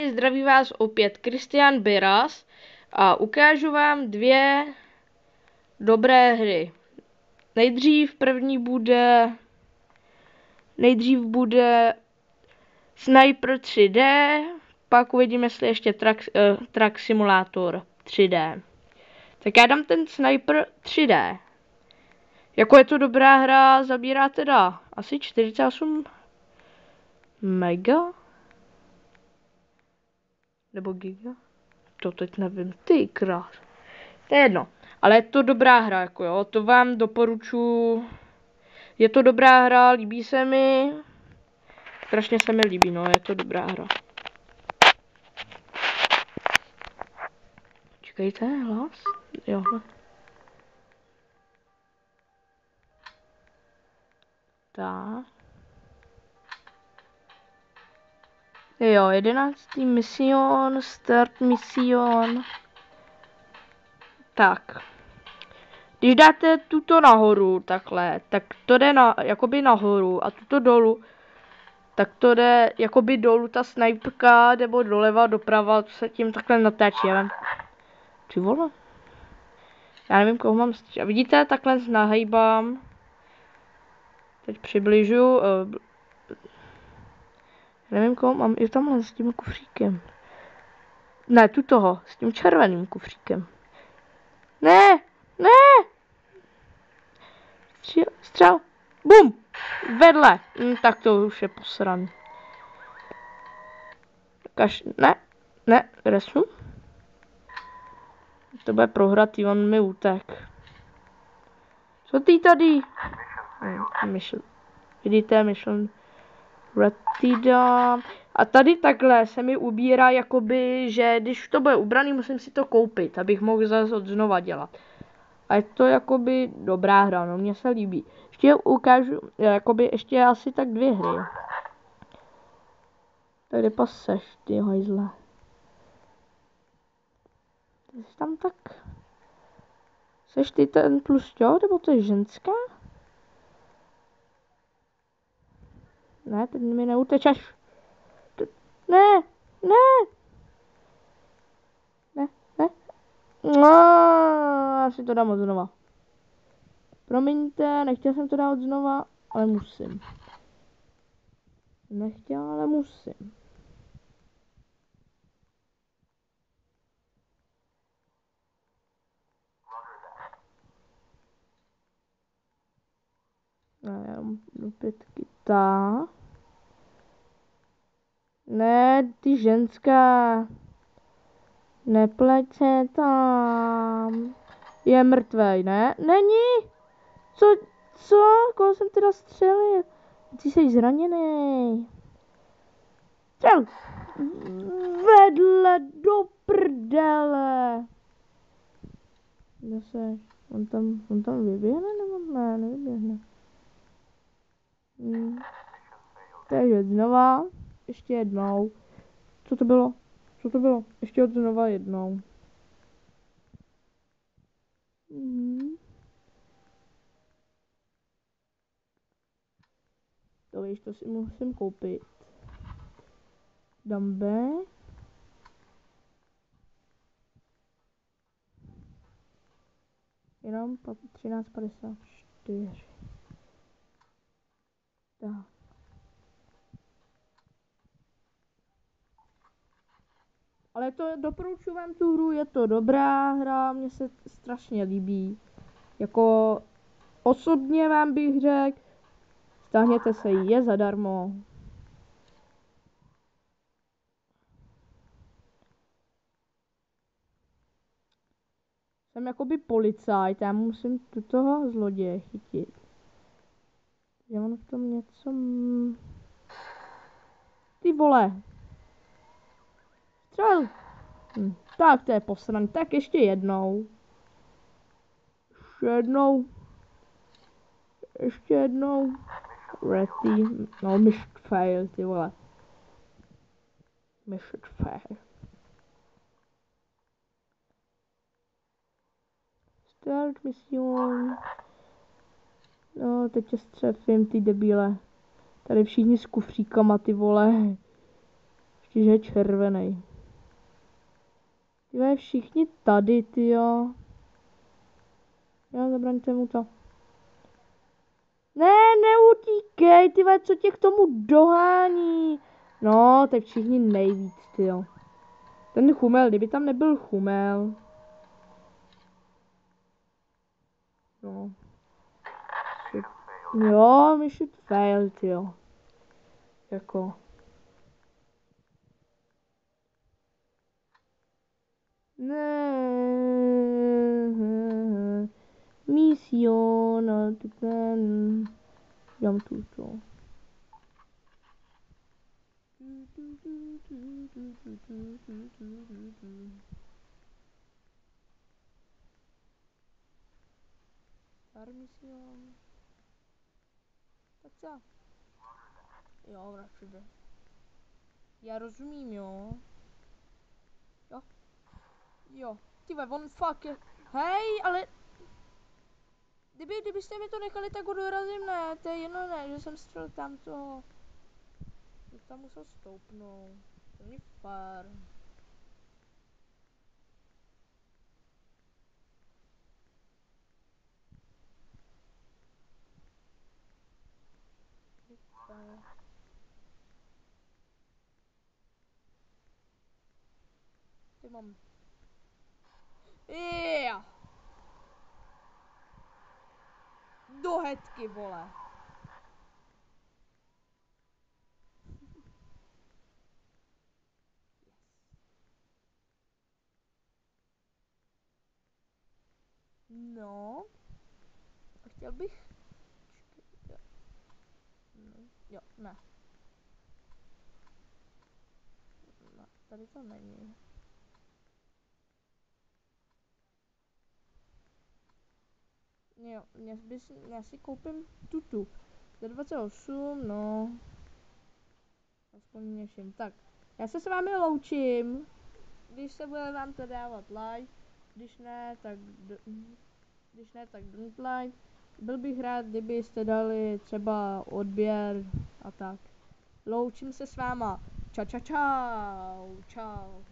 Zdraví vás opět Kristian Biras a ukážu vám dvě dobré hry. Nejdřív bude Sniper 3D, pak uvidíme, jestli ještě Truck Simulator 3D. Tak já dám ten Sniper 3D. Jako je to dobrá hra, zabírá teda asi 48 mega? Nebo giga? To teď nevím, ty krás. To je jedno, ale je to dobrá hra, jako jo, to vám doporučuji. Je to dobrá hra, líbí se mi. Strašně se mi líbí, no, je to dobrá hra. Čekejte, hlas? Jo. Tak. Jo, 11. mission, start mission. Tak. Když dáte tuto nahoru, takhle, tak to jde jakoby nahoru a tuto dolů, tak to jde jakoby dolů ta snajpka, nebo doleva, doprava, to se tím takhle natáčí, já vím. Ty vole. Já nevím, koho mám střílet. Vidíte, takhle nahejbám. Teď přibližu. Nevím, koho mám. I tamhle s tím kufříkem. Ne, tu toho. S tím červeným kufříkem. Ne! Ne! Střel. Bum! Vedle. Tak to už je posraný. Ne. Ne. Resu. To bude prohratý, on mi utek. Co ty tady? Mission. Vidíte, mission. Ratida. A tady takhle se mi ubírá, jakoby, že když to bude ubraný, musím si to koupit, abych mohl zase od znova dělat. A je to jakoby dobrá hra, no, mně se líbí. Ještě ukážu, jakoby ještě asi tak dvě hry. Tak kde paseš, ty hajzle? Ty jsi tam tak... Seš ty ten plus, jo? Nebo to je ženská? Ne, teď mi neutečeš. Ne, ne. Ne, ne. No, já si to dám od znova. Promiňte, nechtěl jsem to dát znova, ale musím. Nechtěl, ale musím. No, jenom do 5 tak. Ne, ty ženská. Nepleť se tam. Je mrtvej, ne? Není! Co? Koho jsem teda střelil? Ty jsi zraněný. Střel! Vedle do prdele. Zase, on tam vyběhne nebo ne, nevyběhne. Takže znova, ještě jednou. Co to bylo? Co to bylo? Ještě od znova jednou. To víš, to si musím koupit. Dám B. Jenom 13,54. Tak. Ale to doporučuji vám tu hru, je to dobrá hra, mně se strašně líbí. Jako osobně vám bych řekl, stáhněte se ji, je zadarmo. Jsem jakoby policajt, já musím toho zloděje chytit. Je on v tom něco... Ty vole! Střel! Tak to je posraný, tak ještě jednou. Ještě jednou. Ready. No, mission fail, ty vole. Mission fail. Start mission. No, teď tě střefím, ty debíle. Tady všichni s kufříkama, ty vole. Že je červený. Tyhle všichni tady, tyjo. Jo, zabraňte mu to. Ne, neutíkej, tyhle, co tě k tomu dohání. No, tak všichni nejvíc, tyjo. Ten chumel, kdyby tam nebyl chumel. No. Jo, my should fail, tyjo. Jako. Ne. Mission, ten. Dám tuto. Mission. Tak co? Jo, radši jde. Já rozumím, jo. Jo. Jo. Ty on fuck je. Hej, ale... Kdybyste mi to nechali, tak ho dorazím, ne, to je jedno, ne, že jsem střelil tam toho. Bych tam musel stoupnout. To není fér. Ty mám. Yeah. Do hetky, vole. No. A chtěl bych... Jo, ne. No, tady to není. Jo, já si koupím tutu. Za 28, no. Aspoň něčím. Tak, já se s vámi loučím. Když se bude vám to dávat like. Když ne, tak don't like. Byl bych rád, kdybyste dali třeba odběr a tak. Loučím se s váma. Čau, čau, čau. Čau.